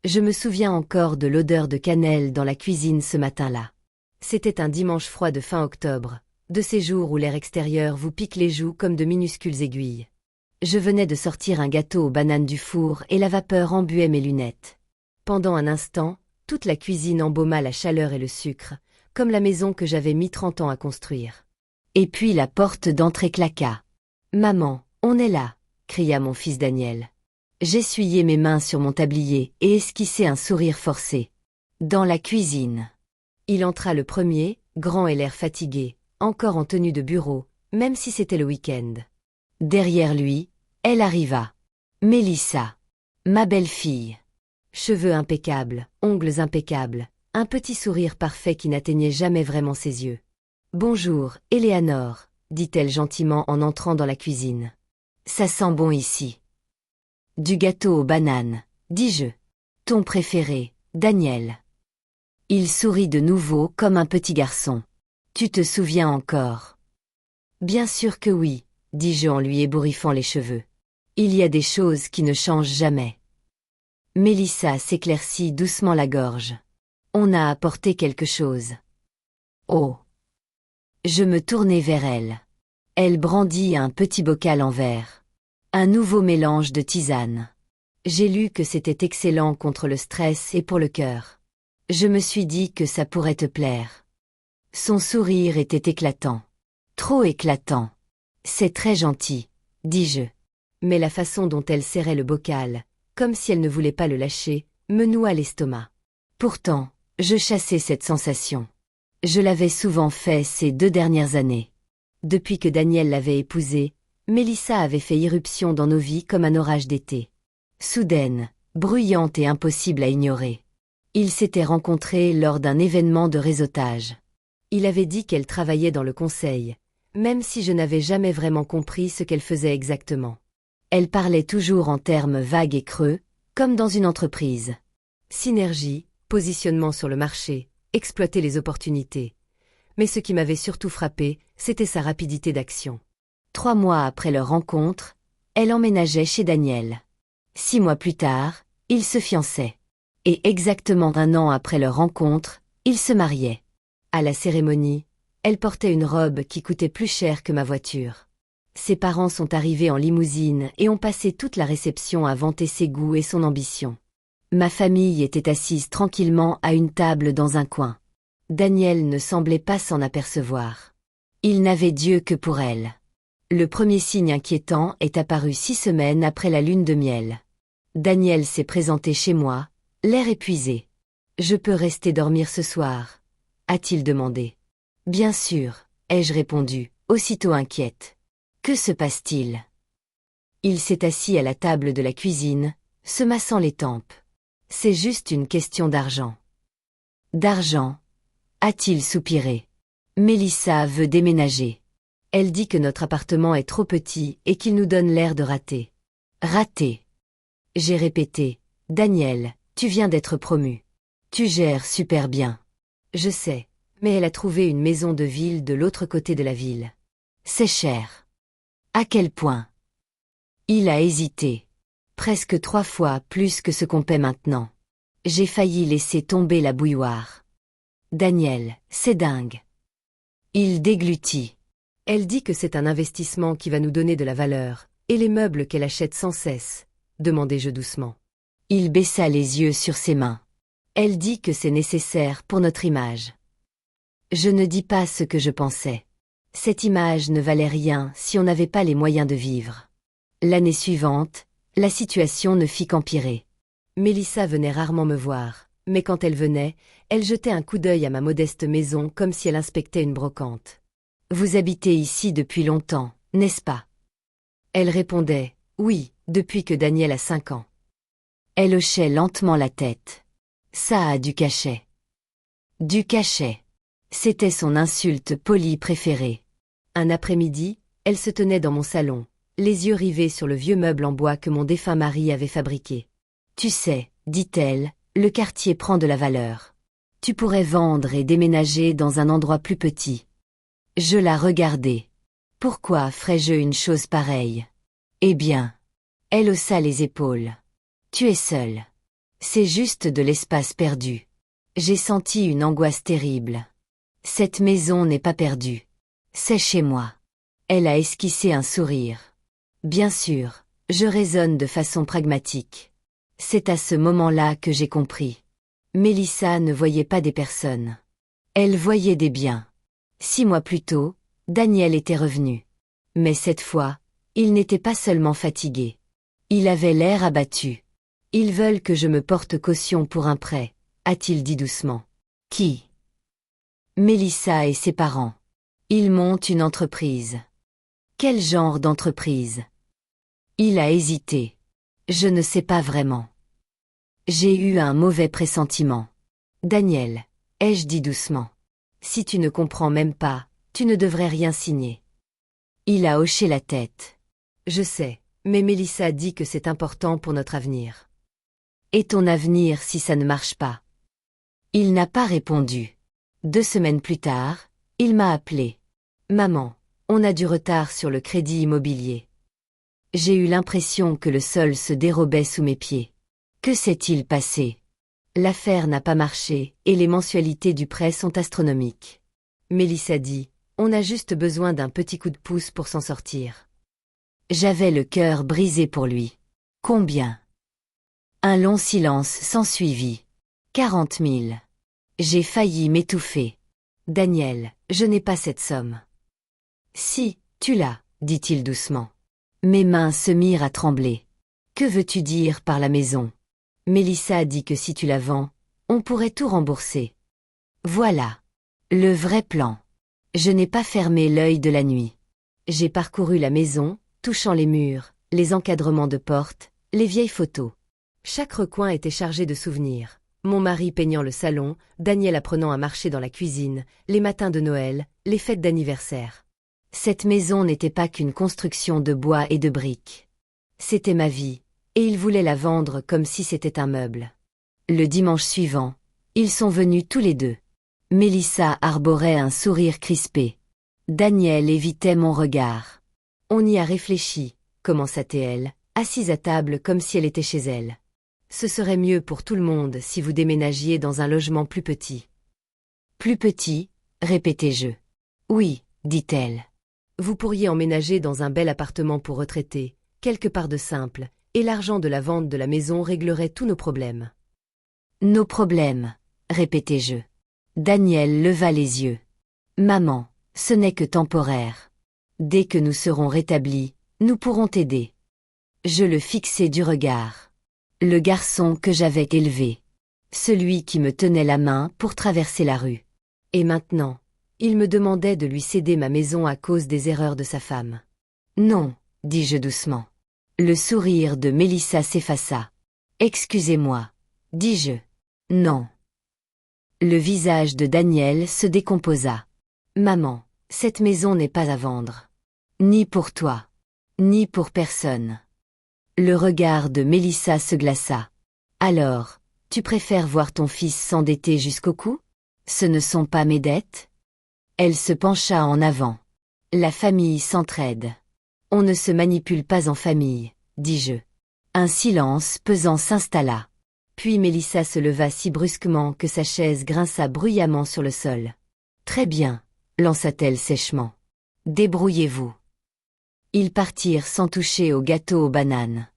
Je me souviens encore de l'odeur de cannelle dans la cuisine ce matin-là. C'était un dimanche froid de fin octobre, de ces jours où l'air extérieur vous pique les joues comme de minuscules aiguilles. Je venais de sortir un gâteau aux bananes du four et la vapeur embuait mes lunettes. Pendant un instant, toute la cuisine embauma la chaleur et le sucre, comme la maison que j'avais mis 30 ans à construire. Et puis la porte d'entrée claqua. « Maman, on est là !» cria mon fils Daniel. J'essuyai mes mains sur mon tablier et esquissai un sourire forcé. Dans la cuisine. Il entra le premier, grand et l'air fatigué, encore en tenue de bureau, même si c'était le week-end. Derrière lui, elle arriva. Mélissa. Ma belle-fille. Cheveux impeccables, ongles impeccables, un petit sourire parfait qui n'atteignait jamais vraiment ses yeux. « Bonjour, Éléanore », dit-elle gentiment en entrant dans la cuisine. « Ça sent bon ici. »« Du gâteau aux bananes, » dis-je. « Ton préféré, Daniel. » Il sourit de nouveau comme un petit garçon. « Tu te souviens encore ?»« Bien sûr que oui, » dis-je en lui ébouriffant les cheveux. « Il y a des choses qui ne changent jamais. » Mélissa s'éclaircit doucement la gorge. « On a apporté quelque chose. »« Oh !» Je me tournai vers elle. Elle brandit un petit bocal en verre. Un nouveau mélange de tisane. J'ai lu que c'était excellent contre le stress et pour le cœur. Je me suis dit que ça pourrait te plaire. Son sourire était éclatant. Trop éclatant. C'est très gentil, dis-je. Mais la façon dont elle serrait le bocal, comme si elle ne voulait pas le lâcher, me noua l'estomac. Pourtant, je chassais cette sensation. Je l'avais souvent fait ces 2 dernières années. Depuis que Daniel l'avait épousée, Mélissa avait fait irruption dans nos vies comme un orage d'été. Soudaine, bruyante et impossible à ignorer. Ils s'étaient rencontrés lors d'un événement de réseautage. Il avait dit qu'elle travaillait dans le conseil, même si je n'avais jamais vraiment compris ce qu'elle faisait exactement. Elle parlait toujours en termes vagues et creux, comme dans une entreprise. Synergie, positionnement sur le marché, exploiter les opportunités. Mais ce qui m'avait surtout frappé, c'était sa rapidité d'action. 3 mois après leur rencontre, elle emménageait chez Daniel. 6 mois plus tard, ils se fiançaient. Et exactement 1 an après leur rencontre, ils se mariaient. À la cérémonie, elle portait une robe qui coûtait plus cher que ma voiture. Ses parents sont arrivés en limousine et ont passé toute la réception à vanter ses goûts et son ambition. Ma famille était assise tranquillement à une table dans un coin. Daniel ne semblait pas s'en apercevoir. Il n'avait d'yeux que pour elle. Le premier signe inquiétant est apparu 6 semaines après la lune de miel. Daniel s'est présenté chez moi, l'air épuisé. « Je peux rester dormir ce soir ?» a-t-il demandé. « Bien sûr », ai-je répondu, aussitôt inquiète. « Que se passe-t-il » Il s'est assis à la table de la cuisine, se massant les tempes. « C'est juste une question d'argent. »« D'argent » a-t-il soupiré. « Mélissa veut déménager. Elle dit que notre appartement est trop petit et qu'il nous donne l'air de rater. »« Rater » J'ai répété. « Daniel, tu viens d'être promu. Tu gères super bien. » Je sais, mais elle a trouvé une maison de ville de l'autre côté de la ville. C'est cher. À quel point? Il a hésité. Presque 3 fois plus que ce qu'on paie maintenant. J'ai failli laisser tomber la bouilloire. Daniel, c'est dingue. Il déglutit. Elle dit que c'est un investissement qui va nous donner de la valeur, et les meubles qu'elle achète sans cesse, demandai-je doucement. Il baissa les yeux sur ses mains. Elle dit que c'est nécessaire pour notre image. Je ne dis pas ce que je pensais. Cette image ne valait rien si on n'avait pas les moyens de vivre. L'année suivante, la situation ne fit qu'empirer. Mélissa venait rarement me voir, mais quand elle venait, elle jetait un coup d'œil à ma modeste maison comme si elle inspectait une brocante. « Vous habitez ici depuis longtemps, n'est-ce pas ?» Elle répondait « Oui, depuis que Daniel a 5 ans. » Elle hochait lentement la tête. Ça a du cachet. Du cachet. C'était son insulte polie préférée. Un après-midi, elle se tenait dans mon salon, les yeux rivés sur le vieux meuble en bois que mon défunt mari avait fabriqué. « Tu sais, dit-elle, le quartier prend de la valeur. Tu pourrais vendre et déménager dans un endroit plus petit. » Je la regardai. Pourquoi ferais-je une chose pareille? Eh bien. Elle haussa les épaules. Tu es seule. C'est juste de l'espace perdu. J'ai senti une angoisse terrible. Cette maison n'est pas perdue. C'est chez moi. Elle a esquissé un sourire. Bien sûr, je raisonne de façon pragmatique. C'est à ce moment-là que j'ai compris. Mélissa ne voyait pas des personnes. Elle voyait des biens. 6 mois plus tôt, Daniel était revenu. Mais cette fois, il n'était pas seulement fatigué. Il avait l'air abattu. Ils veulent que je me porte caution pour un prêt, a-t-il dit doucement. Qui? Mélissa et ses parents. Ils montent une entreprise. Quel genre d'entreprise? Il a hésité. Je ne sais pas vraiment. J'ai eu un mauvais pressentiment. Daniel, ai-je dit doucement. Si tu ne comprends même pas, tu ne devrais rien signer. Il a hoché la tête. Je sais, mais Mélissa dit que c'est important pour notre avenir. Et ton avenir si ça ne marche pas? Il n'a pas répondu. 2 semaines plus tard, il m'a appelé. Maman, on a du retard sur le crédit immobilier. J'ai eu l'impression que le sol se dérobait sous mes pieds. Que s'est-il passé? L'affaire n'a pas marché, et les mensualités du prêt sont astronomiques. Mélissa dit, on a juste besoin d'un petit coup de pouce pour s'en sortir. J'avais le cœur brisé pour lui. Combien? Un long silence s'ensuivit. 40 000. J'ai failli m'étouffer. Daniel, je n'ai pas cette somme. Si, tu l'as, dit-il doucement. Mes mains se mirent à trembler. Que veux-tu dire par la maison? Mélissa dit que si tu la vends, on pourrait tout rembourser. Voilà. Le vrai plan. Je n'ai pas fermé l'œil de la nuit. J'ai parcouru la maison, touchant les murs, les encadrements de portes, les vieilles photos. Chaque recoin était chargé de souvenirs. Mon mari peignant le salon, Daniel apprenant à marcher dans la cuisine, les matins de Noël, les fêtes d'anniversaire. Cette maison n'était pas qu'une construction de bois et de briques. C'était ma vie, et ils voulaient la vendre comme si c'était un meuble. Le dimanche suivant, ils sont venus tous les deux. Mélissa arborait un sourire crispé. Daniel évitait mon regard. On y a réfléchi, commença-t-elle, assise à table comme si elle était chez elle. Ce serait mieux pour tout le monde si vous déménagiez dans un logement plus petit. Plus petit, répétai-je. Oui, dit-elle. Vous pourriez emménager dans un bel appartement pour retraités, quelque part de simple, et l'argent de la vente de la maison réglerait tous nos problèmes. Nos problèmes, répétai-je. Daniel leva les yeux. Maman, ce n'est que temporaire. Dès que nous serons rétablis, nous pourrons t'aider. Je le fixai du regard. Le garçon que j'avais élevé. Celui qui me tenait la main pour traverser la rue. Et maintenant, il me demandait de lui céder ma maison à cause des erreurs de sa femme. Non, dis-je doucement. Le sourire de Mélissa s'effaça. Excusez-moi, dis-je. Non. Le visage de Daniel se décomposa. Maman, cette maison n'est pas à vendre. Ni pour toi. Ni pour personne. Le regard de Mélissa se glaça. Alors, tu préfères voir ton fils s'endetter jusqu'au cou? Ce ne sont pas mes dettes? Elle se pencha en avant. La famille s'entraide. On ne se manipule pas en famille, dis-je. Un silence pesant s'installa. Puis Mélissa se leva si brusquement que sa chaise grinça bruyamment sur le sol. Très bien, lança-t-elle sèchement. Débrouillez-vous. Ils partirent sans toucher au gâteau aux bananes.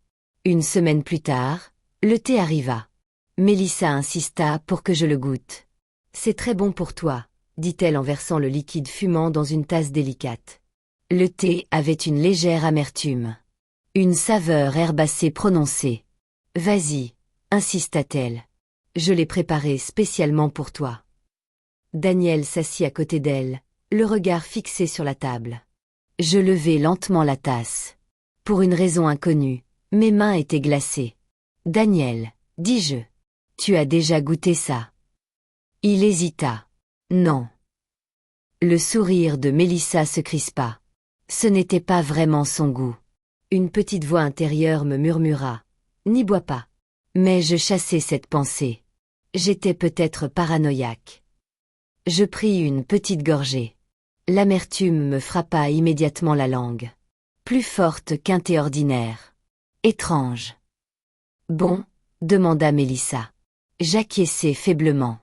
1 semaine plus tard, le thé arriva. Mélissa insista pour que je le goûte. C'est très bon pour toi, dit-elle en versant le liquide fumant dans une tasse délicate. Le thé avait une légère amertume. Une saveur herbacée prononcée. Vas-y, insista-t-elle. Je l'ai préparé spécialement pour toi. Daniel s'assit à côté d'elle, le regard fixé sur la table. Je levai lentement la tasse. Pour une raison inconnue, mes mains étaient glacées. Daniel, dis-je, tu as déjà goûté ça? Il hésita. Non. Le sourire de Mélissa se crispa. Ce n'était pas vraiment son goût. Une petite voix intérieure me murmura. N'y bois pas. Mais je chassai cette pensée. J'étais peut-être paranoïaque. Je pris une petite gorgée. L'amertume me frappa immédiatement la langue. Plus forte qu'un thé ordinaire. Étrange. Bon, demanda Mélissa. J'acquiesçai faiblement.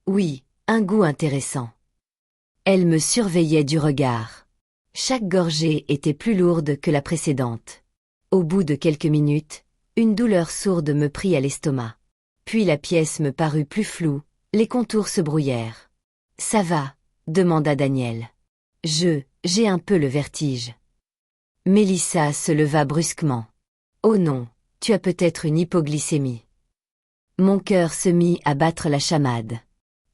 Oui, un goût intéressant. Elle me surveillait du regard. Chaque gorgée était plus lourde que la précédente. Au bout de quelques minutes, une douleur sourde me prit à l'estomac. Puis la pièce me parut plus floue, les contours se brouillèrent. Ça va, demanda Daniel. J'ai un peu le vertige. Mélissa se leva brusquement. Oh non, tu as peut-être une hypoglycémie. Mon cœur se mit à battre la chamade.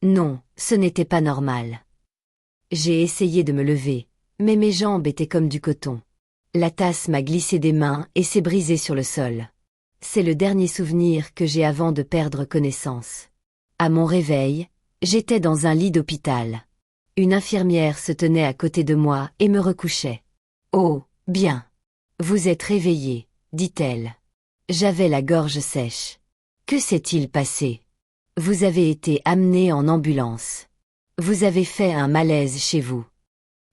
Non, ce n'était pas normal. J'ai essayé de me lever, mais mes jambes étaient comme du coton. La tasse m'a glissé des mains et s'est brisée sur le sol. C'est le dernier souvenir que j'ai avant de perdre connaissance. À mon réveil, j'étais dans un lit d'hôpital. Une infirmière se tenait à côté de moi et me recouchait. Oh, bien. Vous êtes réveillé, dit-elle. J'avais la gorge sèche. Que s'est-il passé? Vous avez été amené en ambulance. Vous avez fait un malaise chez vous.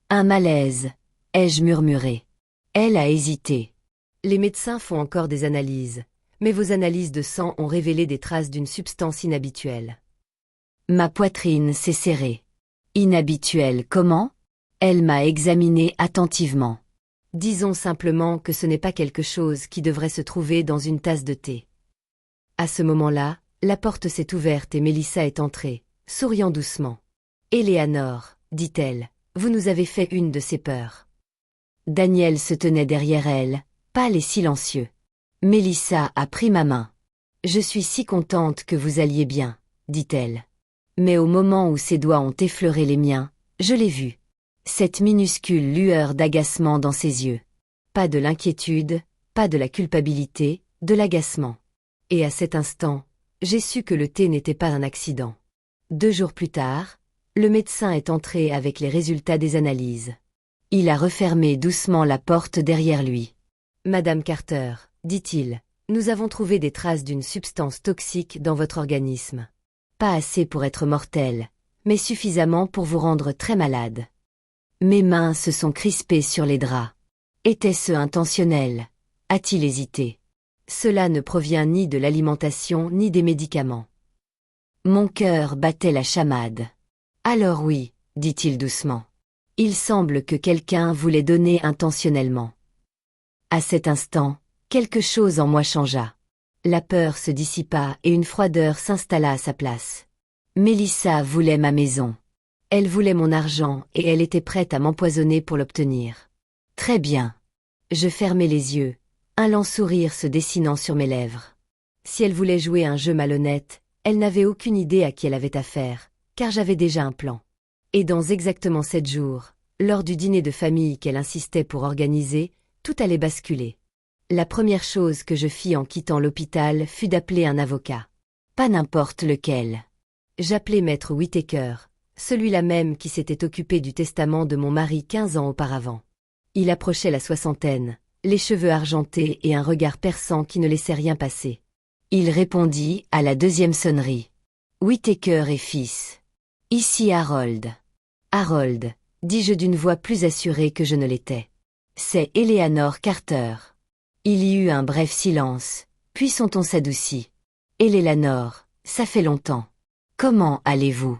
Un malaise, ai-je murmuré. Elle a hésité. Les médecins font encore des analyses, mais vos analyses de sang ont révélé des traces d'une substance inhabituelle. Ma poitrine s'est serrée. Inhabituelle comment? Elle m'a examiné attentivement. Disons simplement que ce n'est pas quelque chose qui devrait se trouver dans une tasse de thé. À ce moment-là, la porte s'est ouverte et Mélissa est entrée, souriant doucement. Éléanore, dit-elle, vous nous avez fait une de ces peurs. Daniel se tenait derrière elle, pâle et silencieux. Mélissa a pris ma main. Je suis si contente que vous alliez bien, dit-elle. Mais au moment où ses doigts ont effleuré les miens, je l'ai vu. Cette minuscule lueur d'agacement dans ses yeux. Pas de l'inquiétude, pas de la culpabilité, de l'agacement. Et à cet instant, j'ai su que le thé n'était pas un accident. 2 jours plus tard, le médecin est entré avec les résultats des analyses. Il a refermé doucement la porte derrière lui. Madame Carter, dit-il, nous avons trouvé des traces d'une substance toxique dans votre organisme. Pas assez pour être mortelle, mais suffisamment pour vous rendre très malade. Mes mains se sont crispées sur les draps. Était-ce intentionnel? A-t-il hésité? Cela ne provient ni de l'alimentation ni des médicaments. Mon cœur battait la chamade. Alors oui, dit-il doucement. Il semble que quelqu'un voulait donner intentionnellement. À cet instant, quelque chose en moi changea. La peur se dissipa et une froideur s'installa à sa place. Mélissa voulait ma maison. Elle voulait mon argent et elle était prête à m'empoisonner pour l'obtenir. Très bien. Je fermai les yeux, un lent sourire se dessinant sur mes lèvres. Si elle voulait jouer un jeu malhonnête, elle n'avait aucune idée à qui elle avait affaire, car j'avais déjà un plan. Et dans exactement 7 jours, lors du dîner de famille qu'elle insistait pour organiser, tout allait basculer. La première chose que je fis en quittant l'hôpital fut d'appeler un avocat. Pas n'importe lequel. J'appelai maître Whittaker, celui-là même qui s'était occupé du testament de mon mari 15 ans auparavant. Il approchait la soixantaine, les cheveux argentés et un regard perçant qui ne laissait rien passer. Il répondit à la 2e sonnerie. Whittaker et fils. Ici Harold. Harold, dis-je d'une voix plus assurée que je ne l'étais. C'est Éléanore Carter. Il y eut un bref silence, puis son ton s'adoucit. Éléanore, ça fait longtemps. Comment allez-vous?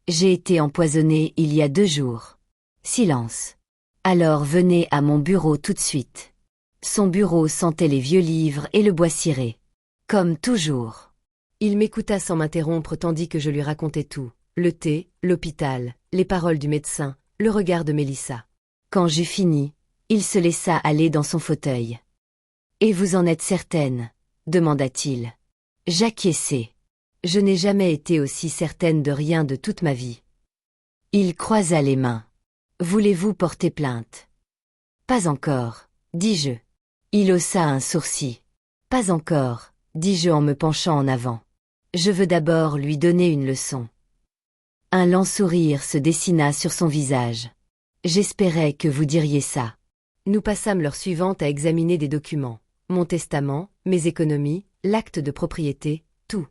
J'ai été empoisonnée il y a 2 jours. Silence. Alors venez à mon bureau tout de suite. Son bureau sentait les vieux livres et le bois ciré. Comme toujours. Il m'écouta sans m'interrompre tandis que je lui racontais tout. Le thé, l'hôpital, les paroles du médecin, le regard de Mélissa. Quand j'eus fini, il se laissa aller dans son fauteuil. « Et vous en êtes certaine ?» demanda-t-il. J'acquiesçai. Je n'ai jamais été aussi certaine de rien de toute ma vie. Il croisa les mains. « Voulez-vous porter plainte ?»« Pas encore, dis-je. » Il haussa un sourcil. « Pas encore, dis-je en me penchant en avant. Je veux d'abord lui donner une leçon. » Un lent sourire se dessina sur son visage. J'espérais que vous diriez ça. Nous passâmes l'heure suivante à examiner des documents. Mon testament, mes économies, l'acte de propriété, tout.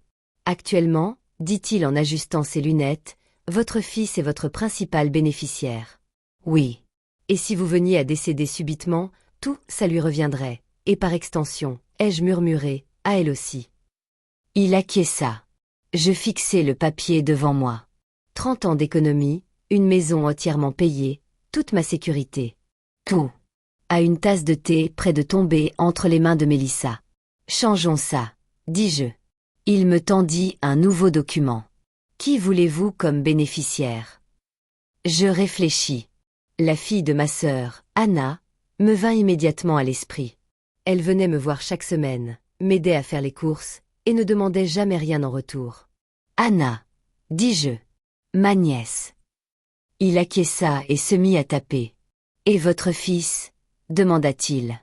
Actuellement, dit-il en ajustant ses lunettes, votre fils est votre principal bénéficiaire. Oui. Et si vous veniez à décéder subitement, tout ça lui reviendrait. Et par extension, ai-je murmuré, à elle aussi. Il acquiesça. Je fixai le papier devant moi. 30 ans d'économie, une maison entièrement payée, toute ma sécurité. Tout. À une tasse de thé près de tomber entre les mains de Mélissa. Changeons ça, dis-je. Il me tendit un nouveau document. Qui voulez-vous comme bénéficiaire? Je réfléchis. La fille de ma sœur, Anna, me vint immédiatement à l'esprit. Elle venait me voir chaque semaine, m'aidait à faire les courses, et ne demandait jamais rien en retour. Anna, dis-je. Ma nièce. Il acquiesça et se mit à taper. Et votre fils? Demanda-t-il.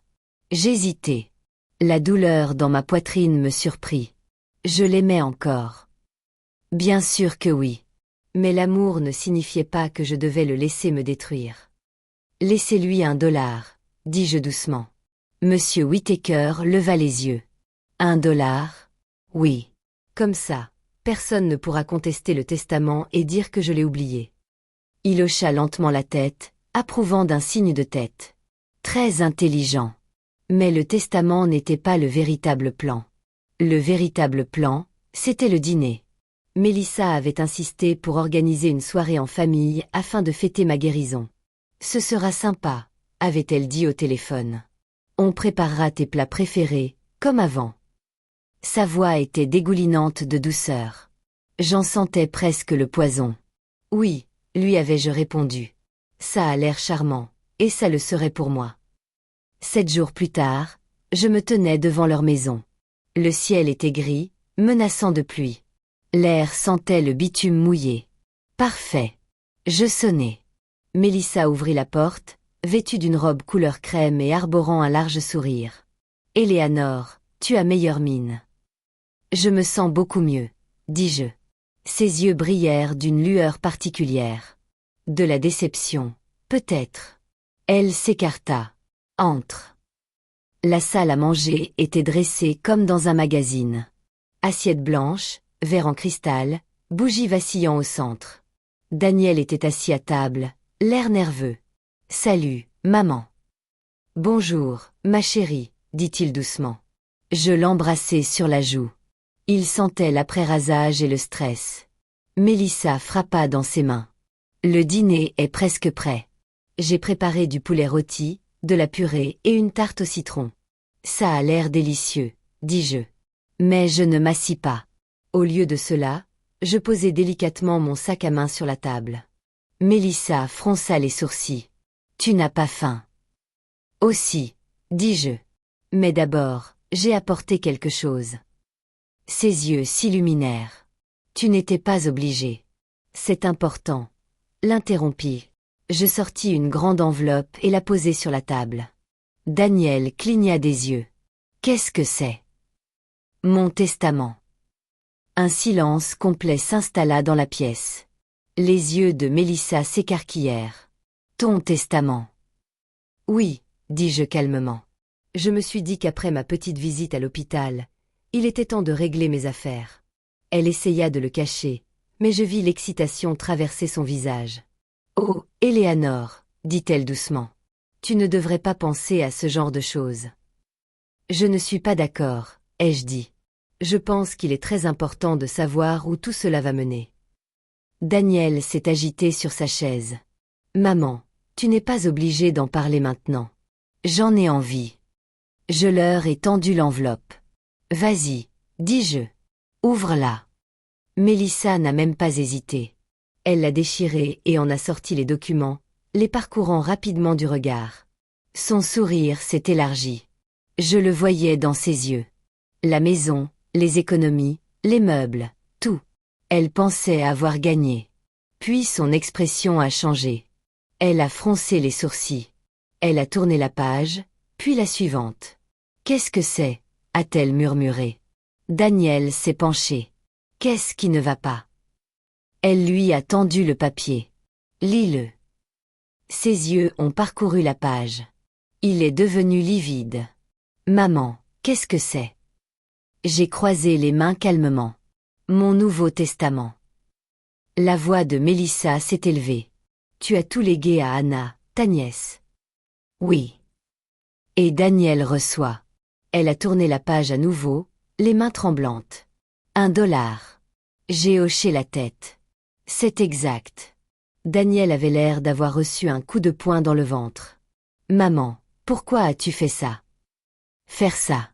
J'hésitai. La douleur dans ma poitrine me surprit. Je l'aimais encore. Bien sûr que oui. Mais l'amour ne signifiait pas que je devais le laisser me détruire. Laissez-lui $1, dis-je doucement. Monsieur Whittaker leva les yeux. $1? Oui. Comme ça, personne ne pourra contester le testament et dire que je l'ai oublié. Il hocha lentement la tête, approuvant d'un signe de tête. Très intelligent. Mais le testament n'était pas le véritable plan. Le véritable plan, c'était le dîner. Mélissa avait insisté pour organiser une soirée en famille afin de fêter ma guérison. Ce sera sympa, avait-elle dit au téléphone. On préparera tes plats préférés, comme avant. Sa voix était dégoulinante de douceur. J'en sentais presque le poison. Oui, lui avais-je répondu. Ça a l'air charmant, et ça le serait pour moi. 7 jours plus tard, je me tenais devant leur maison. Le ciel était gris, menaçant de pluie. L'air sentait le bitume mouillé. Parfait. Je sonnai. Mélissa ouvrit la porte, vêtue d'une robe couleur crème et arborant un large sourire. Éléanore, tu as meilleure mine. Je me sens beaucoup mieux, dis-je. Ses yeux brillèrent d'une lueur particulière. De la déception, peut-être. Elle s'écarta. Entre. La salle à manger était dressée comme dans un magazine. Assiette blanche, verre en cristal, bougie vacillant au centre. Daniel était assis à table, l'air nerveux. « Salut, maman. »« Bonjour, ma chérie, » dit-il doucement. Je l'embrassai sur la joue. Il sentait l'après-rasage et le stress. Mélissa frappa dans ses mains. « Le dîner est presque prêt. J'ai préparé du poulet rôti, de la purée et une tarte au citron. Ça a l'air délicieux, dis-je. Mais je ne m'assis pas. Au lieu de cela, je posai délicatement mon sac à main sur la table. Mélissa fronça les sourcils. Tu n'as pas faim. Aussi, dis-je. Mais d'abord, j'ai apporté quelque chose. Ses yeux s'illuminèrent. Tu n'étais pas obligé. C'est important. L'interrompis. Je sortis une grande enveloppe et la posai sur la table. Daniel cligna des yeux. Qu'est-ce que c'est? Mon testament. Un silence complet s'installa dans la pièce. Les yeux de Mélissa s'écarquillèrent. Ton testament. Oui, dis-je calmement. Je me suis dit qu'après ma petite visite à l'hôpital, il était temps de régler mes affaires. Elle essaya de le cacher, mais je vis l'excitation traverser son visage. Oh, Éléanore, dit-elle doucement. Tu ne devrais pas penser à ce genre de choses. Je ne suis pas d'accord, ai-je dit. Je pense qu'il est très important de savoir où tout cela va mener. Daniel s'est agité sur sa chaise. Maman, tu n'es pas obligée d'en parler maintenant. J'en ai envie. Je leur ai tendu l'enveloppe. Vas-y, dis-je. Ouvre-la. Mélissa n'a même pas hésité. Elle l'a déchirée et en a sorti les documents, les parcourant rapidement du regard. Son sourire s'est élargi. Je le voyais dans ses yeux. La maison, les économies, les meubles, tout. Elle pensait avoir gagné. Puis son expression a changé. Elle a froncé les sourcils. Elle a tourné la page, puis la suivante. Qu'est-ce que c'est? A-t-elle murmuré. Daniel s'est penché. Qu'est-ce qui ne va pas? Elle lui a tendu le papier. Lis-le. Ses yeux ont parcouru la page. Il est devenu livide. Maman, qu'est-ce que c'est? J'ai croisé les mains calmement. Mon Nouveau Testament. La voix de Mélissa s'est élevée. Tu as tout légué à Anna, ta nièce. Oui. Et Daniel reçoit. Elle a tourné la page à nouveau, les mains tremblantes. $1. J'ai hoché la tête. C'est exact. Daniel avait l'air d'avoir reçu un coup de poing dans le ventre. Maman, pourquoi as-tu fait ça? Faire ça.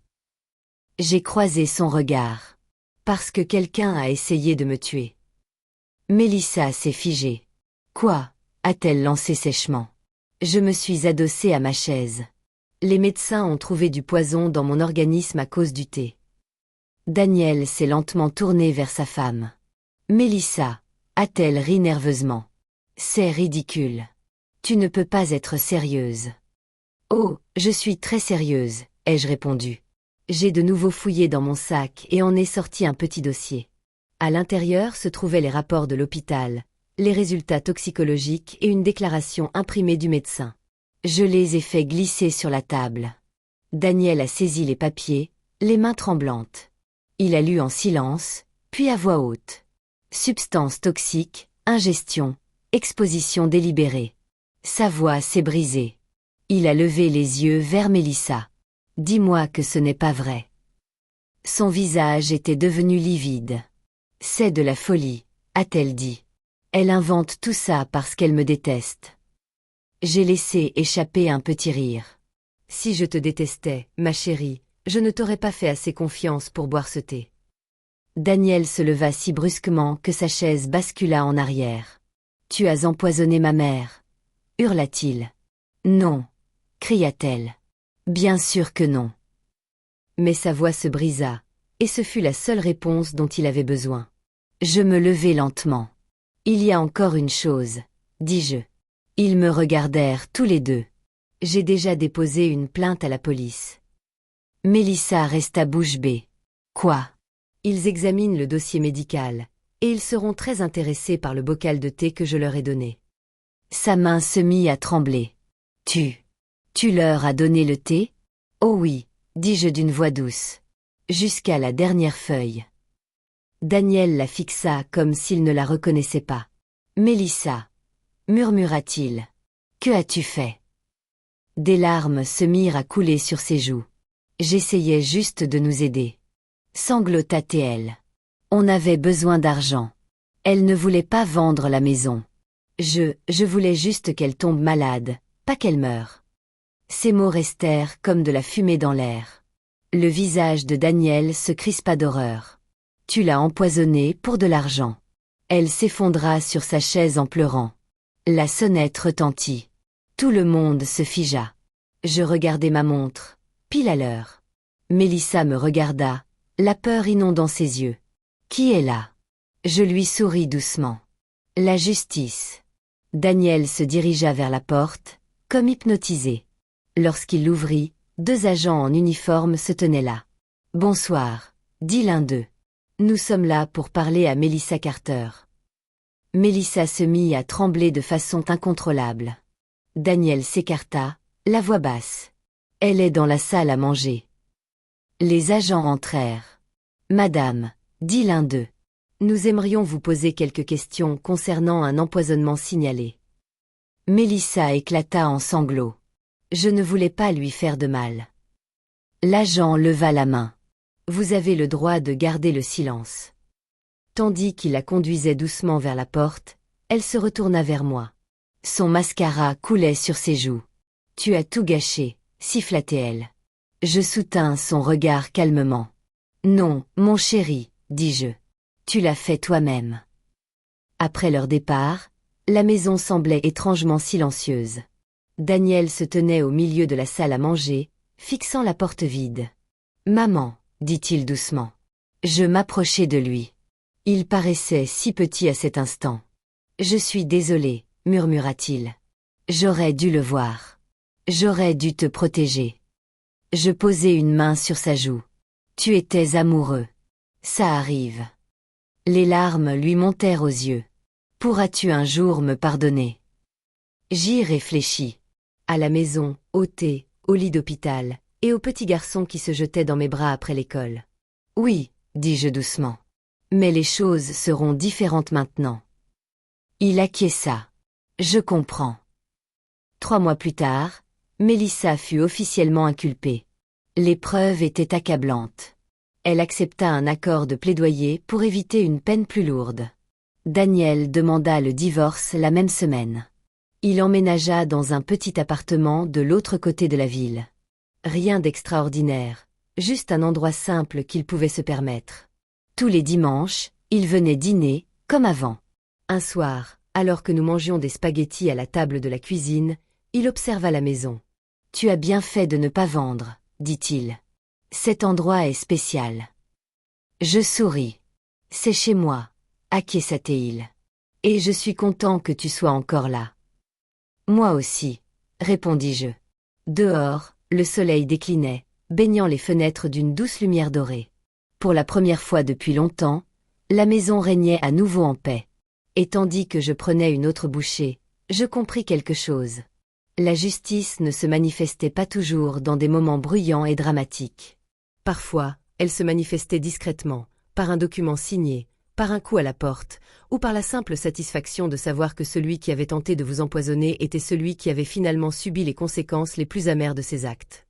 J'ai croisé son regard. Parce que quelqu'un a essayé de me tuer. Mélissa s'est figée. Quoi? A-t-elle lancé sèchement. Je me suis adossée à ma chaise. Les médecins ont trouvé du poison dans mon organisme à cause du thé. Daniel s'est lentement tourné vers sa femme. Mélissa, a-t-elle ri nerveusement. C'est ridicule. Tu ne peux pas être sérieuse. Oh, je suis très sérieuse, ai-je répondu. J'ai de nouveau fouillé dans mon sac et en ai sorti un petit dossier. À l'intérieur se trouvaient les rapports de l'hôpital, les résultats toxicologiques et une déclaration imprimée du médecin. Je les ai fait glisser sur la table. Daniel a saisi les papiers, les mains tremblantes. Il a lu en silence, puis à voix haute. Substance toxique, ingestion, exposition délibérée. Sa voix s'est brisée. Il a levé les yeux vers Mélissa. Dis-moi que ce n'est pas vrai. Son visage était devenu livide. C'est de la folie, a-t-elle dit. Elle invente tout ça parce qu'elle me déteste. J'ai laissé échapper un petit rire. Si je te détestais, ma chérie, je ne t'aurais pas fait assez confiance pour boire ce thé. Daniel se leva si brusquement que sa chaise bascula en arrière. Tu as empoisonné ma mère, hurla-t-il. Non, cria-t-elle. Bien sûr que non. Mais sa voix se brisa, et ce fut la seule réponse dont il avait besoin. Je me levai lentement. Il y a encore une chose, dis-je. Ils me regardèrent tous les deux. J'ai déjà déposé une plainte à la police. Mélissa resta bouche bée. Quoi? Ils examinent le dossier médical, et ils seront très intéressés par le bocal de thé que je leur ai donné. Sa main se mit à trembler. Tu leur as donné le thé? Oh oui, dis-je d'une voix douce. Jusqu'à la dernière feuille. Daniel la fixa comme s'il ne la reconnaissait pas. Mélissa, murmura-t-il. Que as-tu fait? Des larmes se mirent à couler sur ses joues. J'essayais juste de nous aider. Sanglota-t-elle. On avait besoin d'argent. Elle ne voulait pas vendre la maison. Je voulais juste qu'elle tombe malade, pas qu'elle meure. Ces mots restèrent comme de la fumée dans l'air. Le visage de Daniel se crispa d'horreur. Tu l'as empoisonnée pour de l'argent. Elle s'effondra sur sa chaise en pleurant. La sonnette retentit. Tout le monde se figea. Je regardai ma montre, pile à l'heure. Mélissa me regarda, la peur inondant ses yeux. Qui est là? Je lui souris doucement. La justice. Daniel se dirigea vers la porte, comme hypnotisé. Lorsqu'il l'ouvrit, 2 agents en uniforme se tenaient là. Bonsoir, dit l'un d'eux. Nous sommes là pour parler à Mélissa Carter. Mélissa se mit à trembler de façon incontrôlable. Daniel s'écarta, la voix basse. Elle est dans la salle à manger. Les agents entrèrent. Madame, dit l'un d'eux. Nous aimerions vous poser quelques questions concernant un empoisonnement signalé. Mélissa éclata en sanglots. Je ne voulais pas lui faire de mal. L'agent leva la main. Vous avez le droit de garder le silence. Tandis qu'il la conduisait doucement vers la porte, elle se retourna vers moi. Son mascara coulait sur ses joues. Tu as tout gâché, siffla-t-elle. Je soutins son regard calmement. Non, mon chéri, dis-je. Tu l'as fait toi-même. Après leur départ, la maison semblait étrangement silencieuse. Daniel se tenait au milieu de la salle à manger, fixant la porte vide. Maman, dit-il doucement. Je m'approchai de lui. Il paraissait si petit à cet instant. Je suis désolé, murmura-t-il. J'aurais dû le voir. J'aurais dû te protéger. Je posai une main sur sa joue. Tu étais amoureux. Ça arrive. Les larmes lui montèrent aux yeux. Pourras-tu un jour me pardonner? J'y réfléchis. À la maison, au thé, au lit d'hôpital, et au petit garçon qui se jetait dans mes bras après l'école. Oui, dis-je doucement. Mais les choses seront différentes maintenant. Il acquiesça. Je comprends. 3 mois plus tard, Mélissa fut officiellement inculpée. Les preuves étaient accablantes. Elle accepta un accord de plaidoyer pour éviter une peine plus lourde. Daniel demanda le divorce la même semaine. Il emménagea dans un petit appartement de l'autre côté de la ville. Rien d'extraordinaire, juste un endroit simple qu'il pouvait se permettre. Tous les dimanches, il venait dîner, comme avant. Un soir, alors que nous mangions des spaghettis à la table de la cuisine, il observa la maison. « Tu as bien fait de ne pas vendre, » dit-il. « Cet endroit est spécial. » Je souris. « C'est chez moi, acquiesça-t-il. Et je suis content que tu sois encore là. » Moi aussi, répondis-je. Dehors, le soleil déclinait, baignant les fenêtres d'une douce lumière dorée. Pour la première fois depuis longtemps, la maison régnait à nouveau en paix. Et tandis que je prenais une autre bouchée, je compris quelque chose. La justice ne se manifestait pas toujours dans des moments bruyants et dramatiques. Parfois, elle se manifestait discrètement, par un document signé, par un coup à la porte, ou par la simple satisfaction de savoir que celui qui avait tenté de vous empoisonner était celui qui avait finalement subi les conséquences les plus amères de ses actes.